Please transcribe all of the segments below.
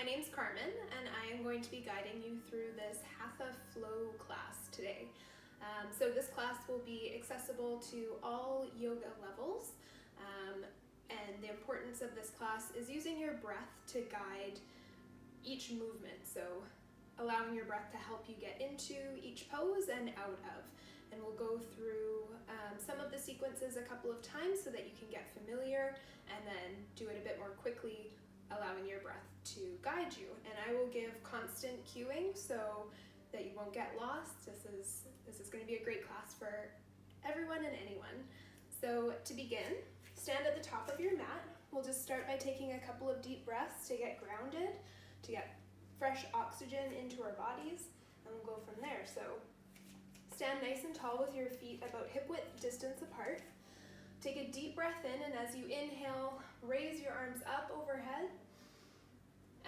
my name's Carmen, and I am going to be guiding you through this Hatha flow class today. So this class will be accessible to all yoga levels, and the importance of this class is using your breath to guide each movement, so allowing your breath to help you get into each pose and out of. And we'll go through some of the sequences a couple of times so that you can get familiar, and then do it a bit more quickly, allowing your breath to guide you. And I will give constant cueing so that you won't get lost. This is going to be a great class for everyone and anyone. So to begin, stand at the top of your mat. We'll just start by taking a couple of deep breaths to get grounded, to get fresh oxygen into our bodies, and we'll go from there. So stand nice and tall with your feet about hip width distance apart. Take a deep breath in, and as you inhale, raise your arms up overhead.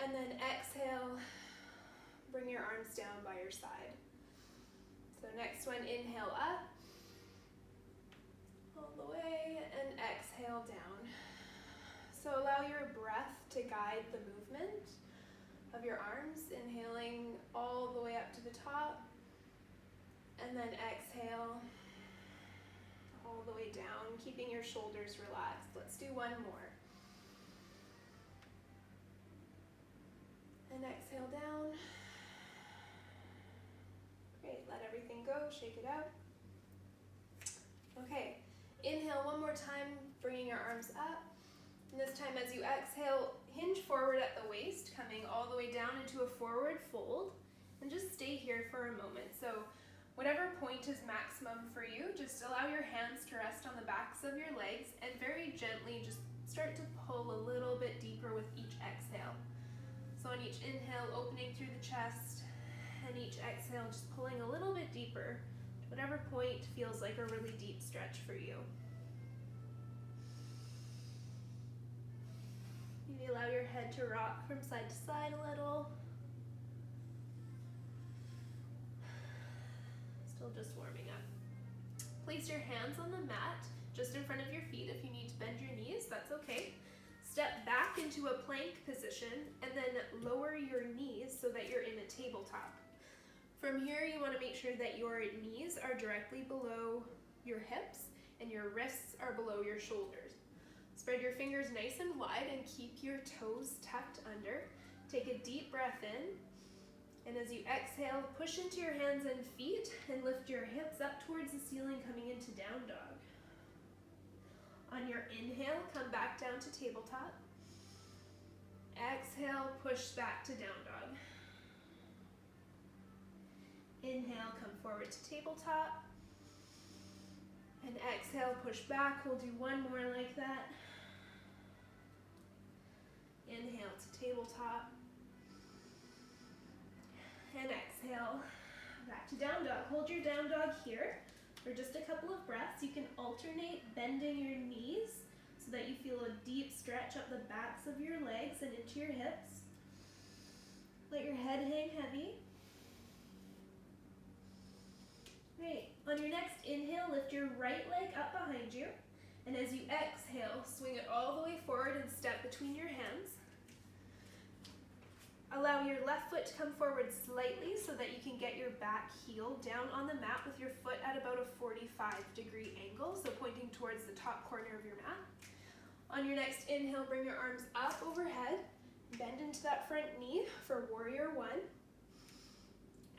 And then exhale, bring your arms down by your side. So next one, inhale up, all the way, and exhale down. So allow your breath to guide the movement of your arms, inhaling all the way up to the top, and then exhale all the way down, keeping your shoulders relaxed. Let's do one more. And exhale down. Great, let everything go, shake it out. Okay, inhale one more time, bringing your arms up. And this time as you exhale, hinge forward at the waist, coming all the way down into a forward fold. And just stay here for a moment. So whatever point is maximum for you, just allow your hands to rest on the backs of your legs and very gently just start to pull a little bit deeper with each exhale. So on each inhale, opening through the chest, and each exhale, just pulling a little bit deeper to whatever point feels like a really deep stretch for you. Maybe allow your head to rock from side to side a little. Still just warming up. Place your hands on the mat just in front of your feet. If you need to bend your knees, that's okay. Step back into a plank position and then lower your knees so that you're in a tabletop. From here, you want to make sure that your knees are directly below your hips and your wrists are below your shoulders. Spread your fingers nice and wide and keep your toes tucked under. Take a deep breath in, and as you exhale, push into your hands and feet and lift your hips up towards the ceiling, coming into down dog. On your inhale, come back down to tabletop. Exhale, push back to down dog. Inhale, come forward to tabletop. And exhale, push back. We'll do one more like that. Inhale to tabletop. And exhale, back to down dog. Hold your down dog here for just a couple of breaths. You can alternate bending your knees so that you feel a deep stretch up the backs of your legs and into your hips. Let your head hang heavy. Great. On your next inhale, lift your right leg up behind you. And as you exhale, swing it all the way forward and step between your hands. Allow your left foot to come forward slightly so that you can get your back heel down on the mat with your foot at about a 45-degree angle, so pointing towards the top corner of your mat. On your next inhale, bring your arms up overhead. Bend into that front knee for warrior one.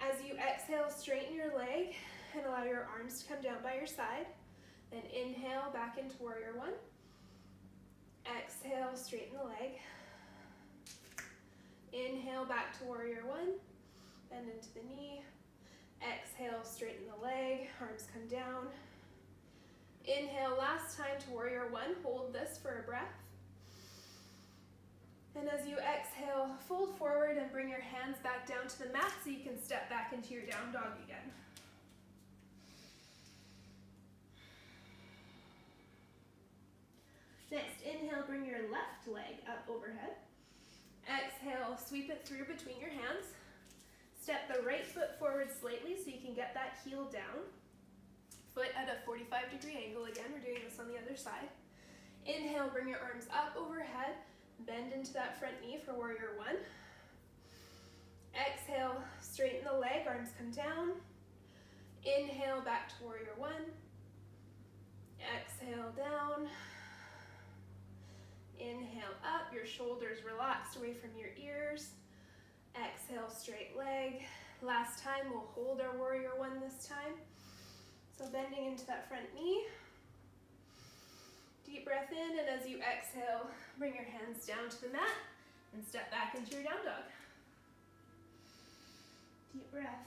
As you exhale, straighten your leg and allow your arms to come down by your side. Then inhale back into warrior one. Exhale, straighten the leg. Inhale back to warrior one. Bend into the knee. Exhale, straighten the leg. Arms come down. Inhale last time to warrior one. Hold this for a breath. And as you exhale, fold forward and bring your hands back down to the mat so you can step back into your down dog again. Next, inhale, bring your left leg up overhead. Exhale, sweep it through between your hands. Step the right foot forward slightly so you can get that heel down. Foot at a 45-degree angle. Again, we're doing this on the other side. Inhale, bring your arms up overhead. Bend into that front knee for warrior one. Exhale, straighten the leg, arms come down. Inhale, back to warrior one. Exhale, down. Inhale, up, your shoulders relaxed away from your ears. Exhale, straight leg. Last time, we'll hold our warrior one this time. So bending into that front knee. Deep breath in, and as you exhale, bring your hands down to the mat and step back into your down dog. Deep breath.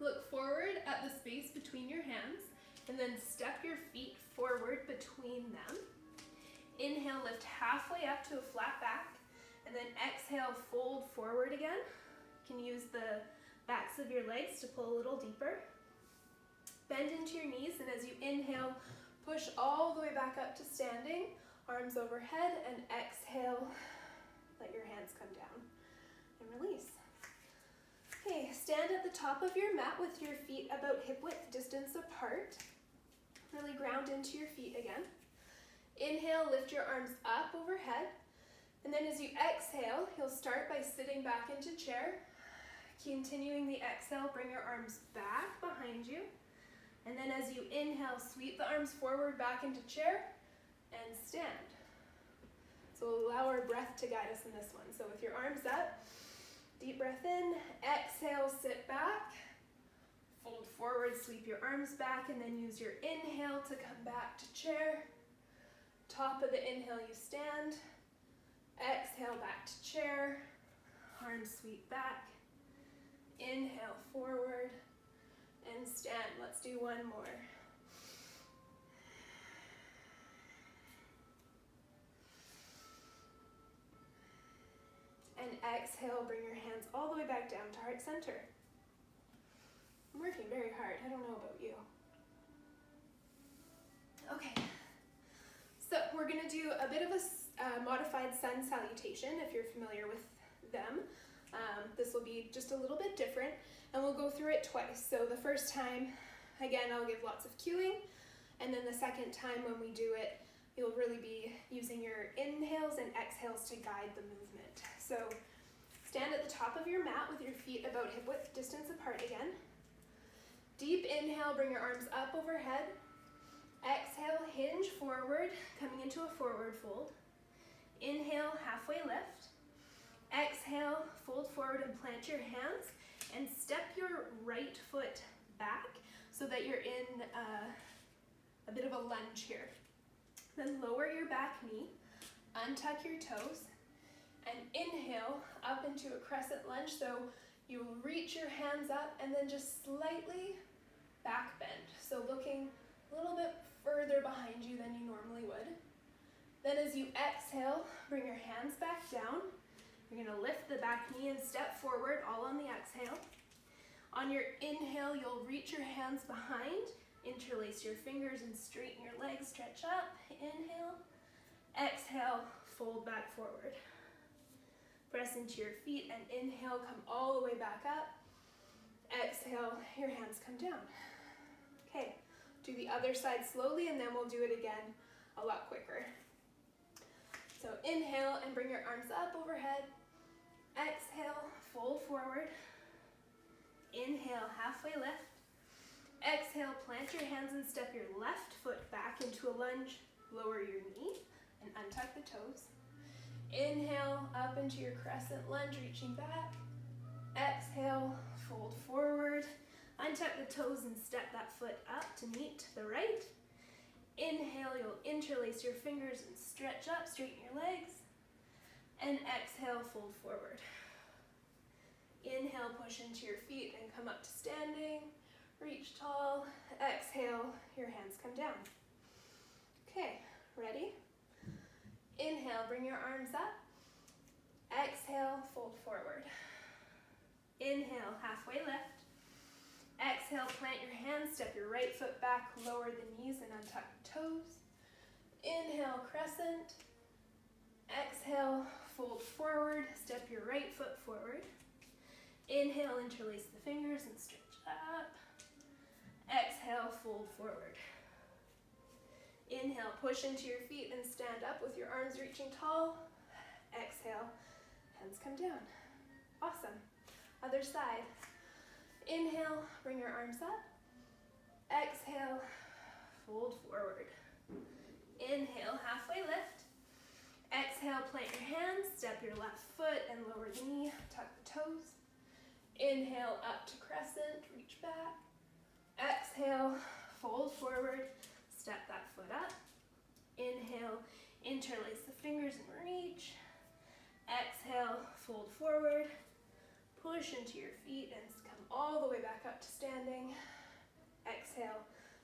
Look forward at the space between your hands, and then step your feet forward between them. Inhale, lift halfway up to a flat back, and then exhale, fold forward again. You can use the backs of your legs to pull a little deeper. Bend into your knees, and as you inhale, push all the way back up to standing, arms overhead, and exhale, let your hands come down and release. Okay, stand at the top of your mat with your feet about hip width distance apart. Really ground into your feet again. Inhale, lift your arms up overhead. And then as you exhale, you'll start by sitting back into chair. Continuing the exhale, bring your arms back behind you. And then as you inhale, sweep the arms forward back into chair and stand. So allow our breath to guide us in this one. So with your arms up, deep breath in, exhale, sit back, fold forward, sweep your arms back, and then use your inhale to come back to chair. Top of the inhale, you stand. Exhale, back to chair. Arms sweep back. Inhale, forward, and stand. Let's do one more. And exhale, bring your hands all the way back down to heart center. I'm working very hard. I don't know about you. Okay. So we're going to do a bit of a modified sun salutation, if you're familiar with them. This will be just a little bit different, and we'll go through it twice. So the first time, again, I'll give lots of cueing, and then the second time when we do it, you'll really be using your inhales and exhales to guide the movement. So stand at the top of your mat with your feet about hip width distance apart again. Deep inhale, bring your arms up overhead. Exhale, hinge forward, coming into a forward fold. Inhale, halfway lift. Exhale, fold forward and plant your hands, and step your right foot back so that you're in a bit of a lunge here. Then lower your back knee, untuck your toes, and inhale up into a crescent lunge. So you reach your hands up and then just slightly back bend. So looking a little bit further behind you than you normally would. Then as you exhale, bring your hands back down. You're going to lift the back knee and step forward, all on the exhale. On your inhale, you'll reach your hands behind, interlace your fingers and straighten your legs, stretch up. Inhale. Exhale, fold back forward. Press into your feet and inhale, come all the way back up. Exhale, your hands come down. Okay, do the other side slowly, and then we'll do it again a lot quicker. So inhale and bring your arms up overhead. Exhale, fold forward. Inhale, halfway lift. Exhale, plant your hands and step your left foot back into a lunge. Lower your knee and untuck the toes. Inhale, up into your crescent lunge, reaching back. Exhale, fold forward. Untuck the toes and step that foot up to meet the right. Inhale, you'll interlace your fingers and stretch up, straighten your legs. And exhale, fold forward. Inhale, push into your feet and come up to standing. Reach tall. Exhale, your hands come down. Okay, ready? Inhale, bring your arms up. Exhale, fold forward. Inhale, halfway lift. Exhale, plant your hands, step your right foot back, lower the knees and untuck the toes. Inhale, crescent. Exhale, fold forward, step your right foot forward. Inhale, interlace the fingers and stretch up. Exhale, fold forward. Inhale, push into your feet and stand up with your arms reaching tall. Exhale, hands come down. Awesome. Other side. Inhale, bring your arms up. Exhale, fold forward. Inhale, halfway lift. Exhale, plant your hands, step your left foot and lower the knee, tuck the toes. Inhale, up to crescent, reach back. Exhale, fold forward, step that foot up. Inhale, interlace the fingers and reach. Exhale, fold forward, push into your feet and come all the way back up to standing. Exhale,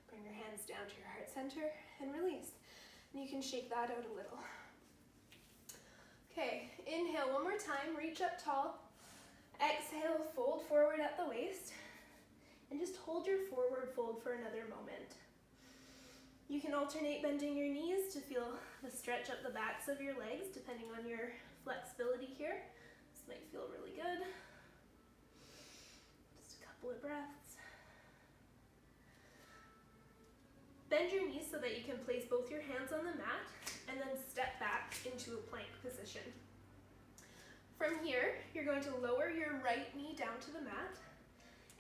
bring your hands down to your heart center and release. And you can shake that out a little. Okay, inhale one more time, reach up tall. Exhale, fold forward at the waist. And just hold your forward fold for another moment. You can alternate bending your knees to feel the stretch up the backs of your legs, depending on your flexibility here. This might feel really good. Just a couple of breaths. Bend your knees so that you can place both your hands on the mat and then step back into a plank position. From here, you're going to lower your right knee down to the mat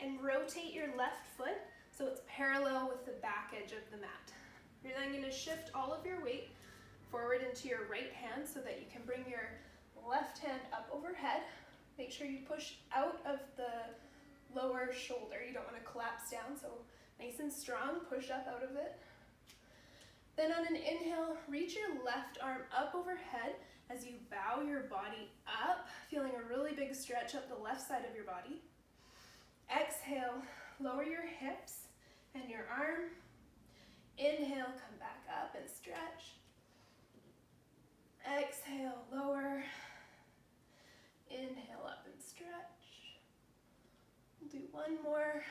and rotate your left foot so it's parallel with the back edge of the mat. You're then going to shift all of your weight forward into your right hand so that you can bring your left hand up overhead. Make sure you push out of the lower shoulder. You don't want to collapse down, so nice and strong, push up out of it. Then on an inhale, reach your left arm up overhead as you bow your body up, feeling a really big stretch up the left side of your body. Exhale, lower your hips and your arm. Inhale, come back up and stretch. Exhale, lower. Inhale, up and stretch. We'll do one more.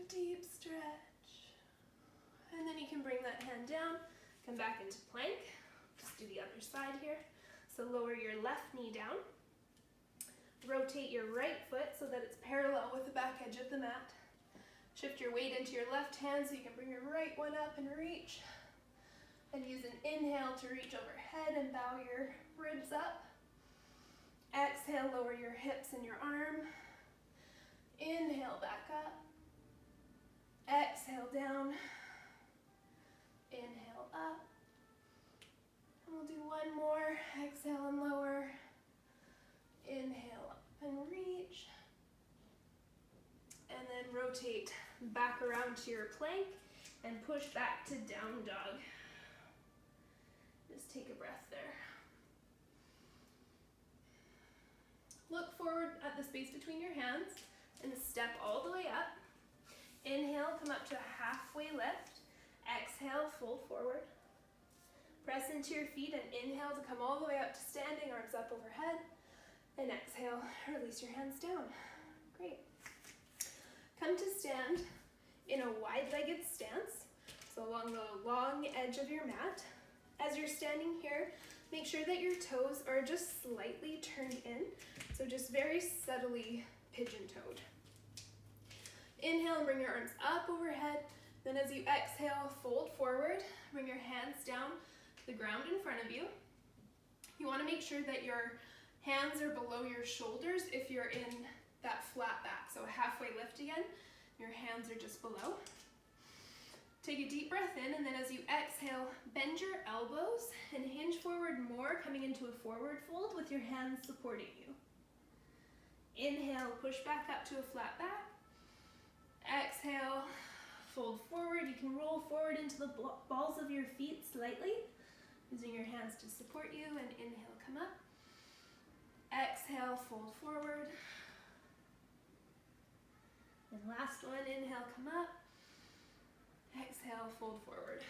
Deep stretch. And then you can bring that hand down, come back into plank. Just do the other side here. So lower your left knee down. Rotate your right foot so that it's parallel with the back edge of the mat. Shift your weight into your left hand so you can bring your right one up and reach. And use an inhale to reach overhead and bow your ribs up. Exhale, lower your hips and your arm. Inhale, back up. Exhale, down. Inhale, up. And we'll do one more. Exhale and lower. Inhale, up and reach. And then rotate back around to your plank and push back to down dog. Just take a breath there. Look forward at the space between your hands and step all the way up. Inhale, come up to a halfway lift. Exhale, fold forward. Press into your feet and inhale to come all the way up to standing, arms up overhead. And exhale, release your hands down. Great. Come to stand in a wide-legged stance, so along the long edge of your mat. As you're standing here, make sure that your toes are just slightly turned in, so just very subtly pigeon-toed. Inhale and bring your arms up overhead. Then as you exhale, fold forward. Bring your hands down to the ground in front of you. You want to make sure that your hands are below your shoulders if you're in that flat back. So a halfway lift again. Your hands are just below. Take a deep breath in, and then as you exhale, bend your elbows and hinge forward more, coming into a forward fold with your hands supporting you. Inhale, push back up to a flat back. Exhale, fold forward. You can roll forward into the balls of your feet slightly, using your hands to support you, and inhale, come up. Exhale, fold forward. And last one, inhale, come up. Exhale, fold forward.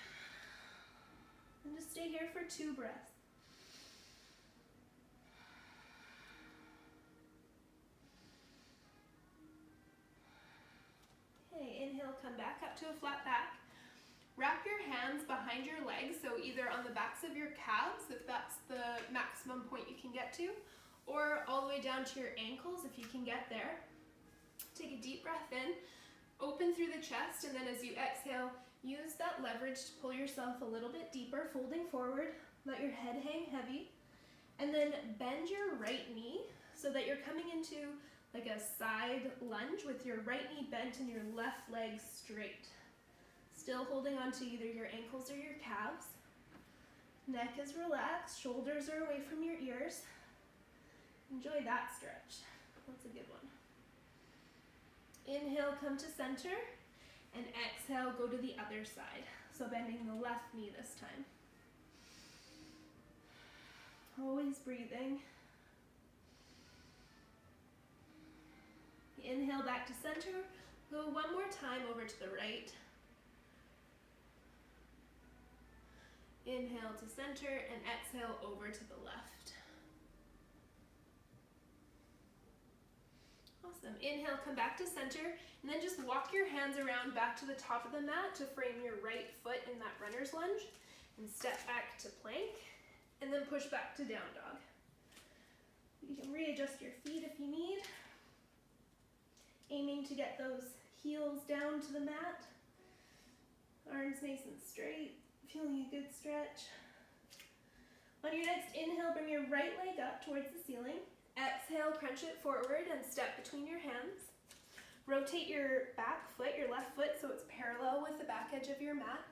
And just stay here for 2 breaths. Okay, inhale, come back up to a flat back. Wrap your hands behind your legs, so either on the backs of your calves, if that's the maximum point you can get to, or all the way down to your ankles, if you can get there. Take a deep breath in, open through the chest, and then as you exhale, use that leverage to pull yourself a little bit deeper, folding forward. Let your head hang heavy. And then bend your right knee so that you're coming into like a side lunge with your right knee bent and your left leg straight. Still holding on to either your ankles or your calves. Neck is relaxed, shoulders are away from your ears. Enjoy that stretch. That's a good one. Inhale, come to center, and exhale, go to the other side. So bending the left knee this time. Always breathing. Inhale back to center. Go one more time over to the right. Inhale to center and exhale over to the left. Awesome. Inhale, come back to center, and then just walk your hands around back to the top of the mat to frame your right foot in that runner's lunge, and step back to plank, and then push back to down dog. You can readjust your feet if you need. Aiming to get those heels down to the mat. Arms nice and straight. Feeling a good stretch. On your next inhale, bring your right leg up towards the ceiling. Exhale, crunch it forward and step between your hands. Rotate your back foot, your left foot, so it's parallel with the back edge of your mat,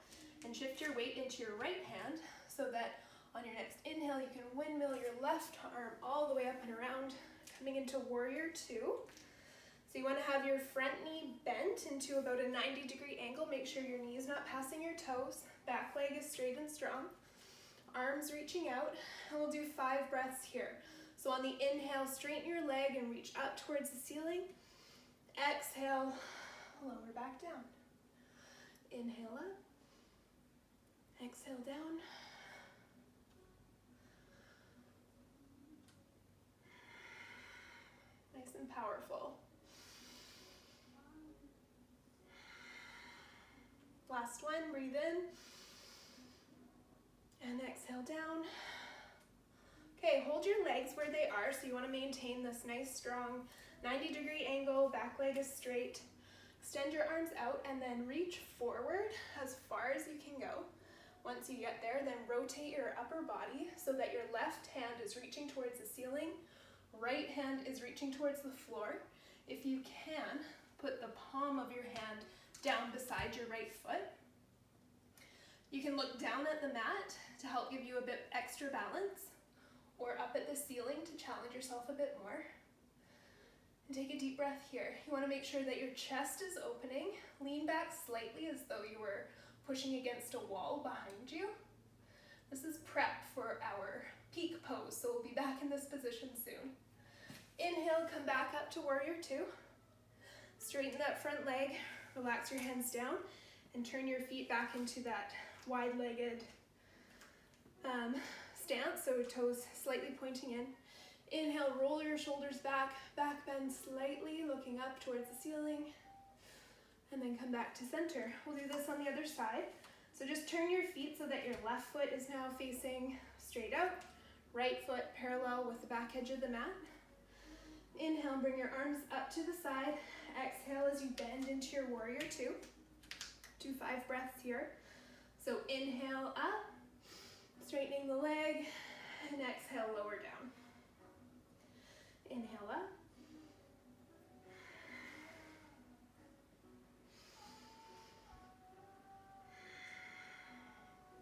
and shift your weight into your right hand so that on your next inhale, you can windmill your left arm all the way up and around, coming into warrior two. So you want to have your front knee bent into about a 90-degree angle. Make sure your knee is not passing your toes. Back leg is straight and strong. Arms reaching out. And we'll do 5 breaths here. So on the inhale, straighten your leg and reach up towards the ceiling. Exhale, lower back down. Inhale up. Exhale down. Nice and powerful. Last one, breathe in, and exhale down. Okay, hold your legs where they are, so you want to maintain this nice, strong 90-degree angle, back leg is straight. Extend your arms out and then reach forward as far as you can go. Once you get there, then rotate your upper body so that your left hand is reaching towards the ceiling, right hand is reaching towards the floor. If you can, put the palm of your hand down beside your right foot. You can look down at the mat to help give you a bit extra balance, or up at the ceiling to challenge yourself a bit more. And take a deep breath here. You want to make sure that your chest is opening. Lean back slightly as though you were pushing against a wall behind you. This is prep for our peak pose, so we'll be back in this position soon. Inhale, come back up to warrior two. Straighten that front leg. Relax your hands down and turn your feet back into that wide-legged stance, so toes slightly pointing in. Inhale, roll your shoulders back, back bend slightly, looking up towards the ceiling, and then come back to center. We'll do this on the other side. So just turn your feet so that your left foot is now facing straight out, right foot parallel with the back edge of the mat. Inhale, bring your arms up to the side. Exhale as you bend into your warrior two. Do 5 breaths here. So inhale up, straightening the leg, and exhale, lower down. Inhale up.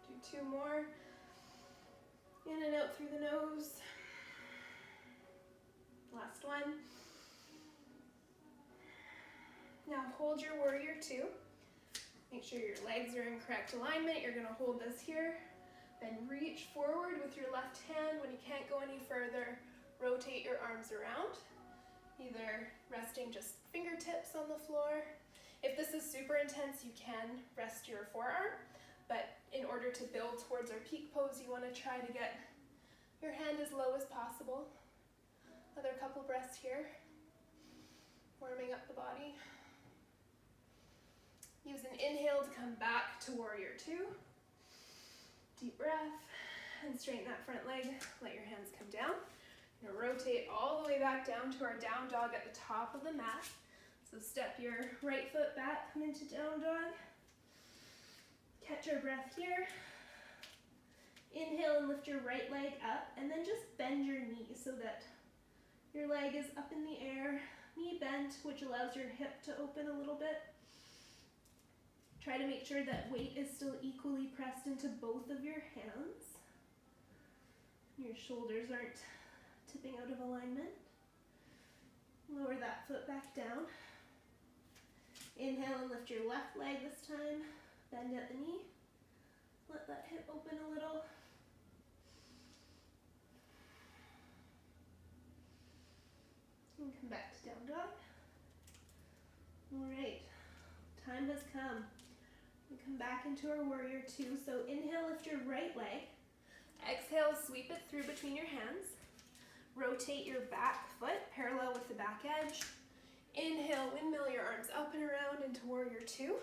Do 2 more. In and out through the nose. Last one. Now hold your warrior two. Make sure your legs are in correct alignment. You're going to hold this here. Then reach forward with your left hand. When you can't go any further, rotate your arms around, either resting just fingertips on the floor. If this is super intense, you can rest your forearm, but in order to build towards our peak pose, you want to try to get your hand as low as possible. Another couple breaths here, warming up the body. Use an inhale to come back to warrior two. Deep breath, and straighten that front leg. Let your hands come down. You're gonna rotate all the way back down to our down dog at the top of the mat. So step your right foot back, come into down dog. Catch our breath here. Inhale and lift your right leg up, and then just bend your knee so that your leg is up in the air, knee bent, which allows your hip to open a little bit. Try to make sure that weight is still equally pressed into both of your hands. Your shoulders aren't tipping out of alignment. Lower that foot back down. Inhale and lift your left leg this time. Bend at the knee. Let that hip open a little. And come back to down dog. All right, time has come. We come back into our warrior two. So inhale, lift your right leg. Exhale, sweep it through between your hands. Rotate your back foot parallel with the back edge. Inhale, windmill your arms up and around into warrior two.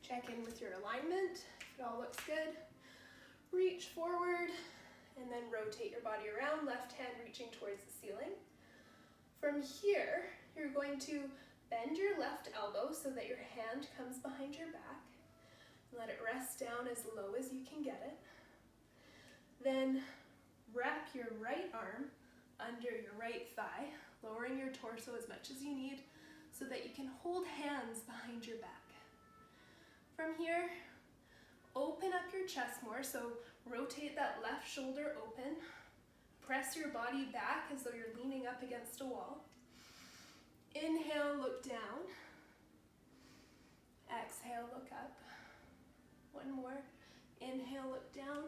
Check in with your alignment. If it all looks good, reach forward and then rotate your body around, left hand reaching towards the ceiling. From here, you're going to bend your left elbow so that your hand comes behind your back. Let it rest down as low as you can get it. Then wrap your right arm under your right thigh, lowering your torso as much as you need so that you can hold hands behind your back. From here, open up your chest more, so rotate that left shoulder open. Press your body back as though you're leaning up against a wall. Inhale, look down. Exhale, look up. One more. Inhale, look down.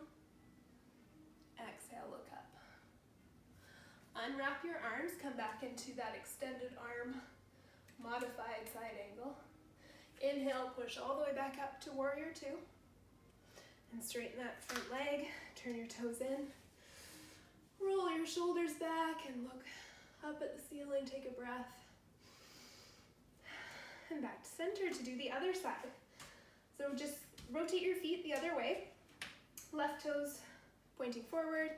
Exhale, look up. Unwrap your arms, come back into that extended arm, modified side angle. Inhale, push all the way back up to warrior two. And straighten that front leg, turn your toes in. Roll your shoulders back and look up at the ceiling, take a breath. And back to center to do the other side. So just rotate your feet the other way. Left toes pointing forward,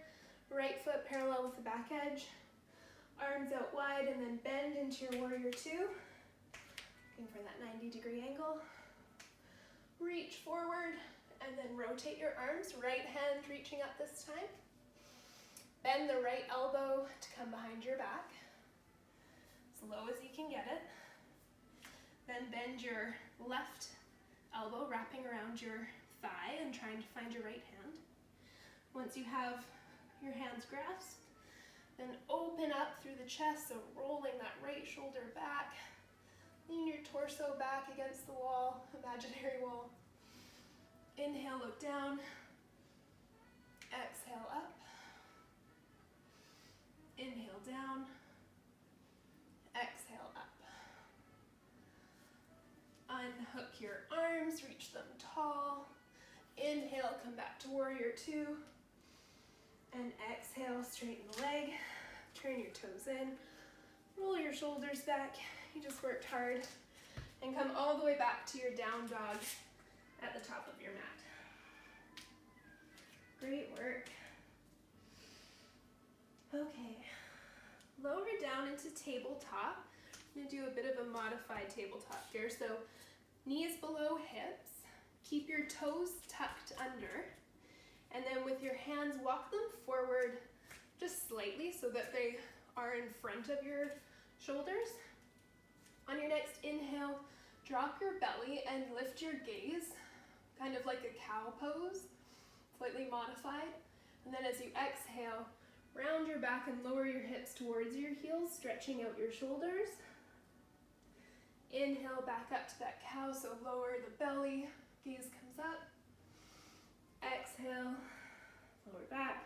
right foot parallel with the back edge. Arms out wide and then bend into your warrior two. Looking for that 90-degree angle. Reach forward and then rotate your arms, right hand reaching up this time. Bend the right elbow to come behind your back, as low as you can get it. Then bend your left elbow, wrapping around your thigh and trying to find your right hand. Once you have your hands grasped, then open up through the chest, so rolling that right shoulder back. Lean your torso back against the wall, imaginary wall. Inhale, look down. Exhale, up. Inhale, down. Exhale, up. Unhook your arms, reach them tall. Inhale, come back to warrior two. And exhale, straighten the leg. Turn your toes in. Roll your shoulders back. You just worked hard. And come all the way back to your down dog at the top of your mat. Great work. Okay, lower down into tabletop. I'm gonna do a bit of a modified tabletop here. So knees below hips, keep your toes tucked under, and then with your hands, walk them forward just slightly so that they are in front of your shoulders. On your next inhale, drop your belly and lift your gaze, kind of like a cow pose, slightly modified. And then as you exhale, round your back and lower your hips towards your heels, stretching out your shoulders. Inhale, back up to that cow, so lower the belly, gaze comes up. Exhale, lower back.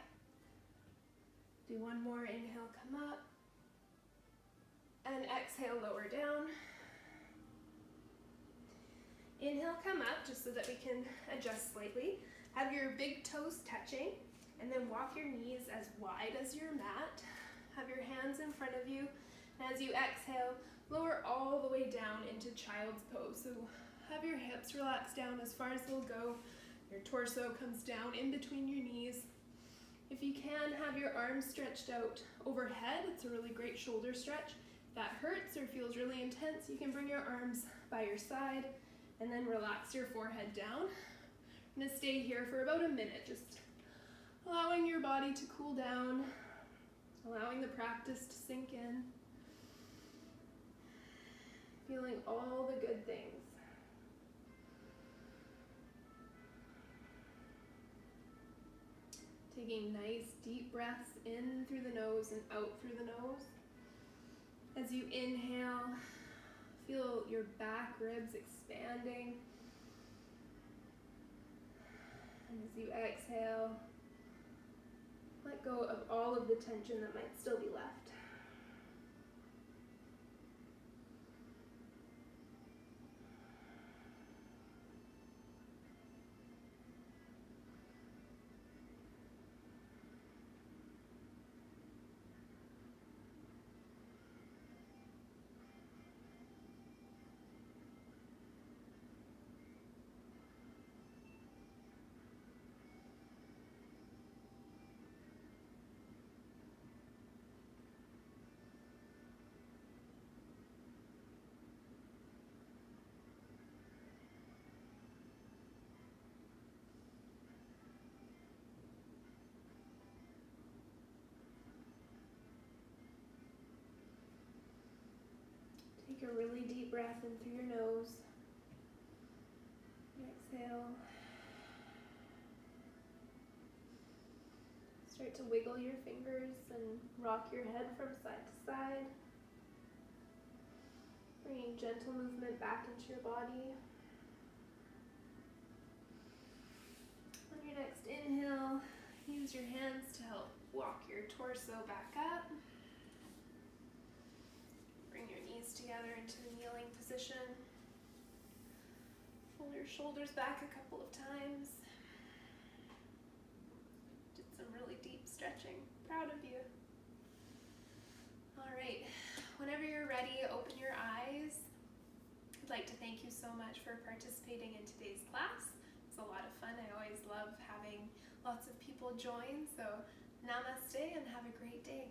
Do one more, inhale, come up. And exhale, lower down. Inhale, come up, just so that we can adjust slightly. Have your big toes touching, and then walk your knees as wide as your mat. Have your hands in front of you. And as you exhale, lower all the way down into child's pose. So have your hips relax down as far as they'll go. Your torso comes down in between your knees. If you can, have your arms stretched out overhead. It's a really great shoulder stretch. If that hurts or feels really intense, you can bring your arms by your side and then relax your forehead down. I'm gonna stay here for about a minute, just Allowing your body to cool down, allowing the practice to sink in, feeling all the good things. Taking nice deep breaths in through the nose and out through the nose. As you inhale, feel your back ribs expanding. And as you exhale, let go of all of the tension that might still be left. Take a really deep breath in through your nose. Exhale. Start to wiggle your fingers and rock your head from side to side. Bringing gentle movement back into your body. On your next inhale, use your hands to help walk your torso back up. Bring your knees together into a kneeling position. Pull your shoulders back a couple of times. Did some really deep stretching. Proud of you. All right, whenever you're ready, open your eyes. I'd like to thank you so much for participating in today's class. It's a lot of fun. I always love having lots of people join. So namaste and have a great day.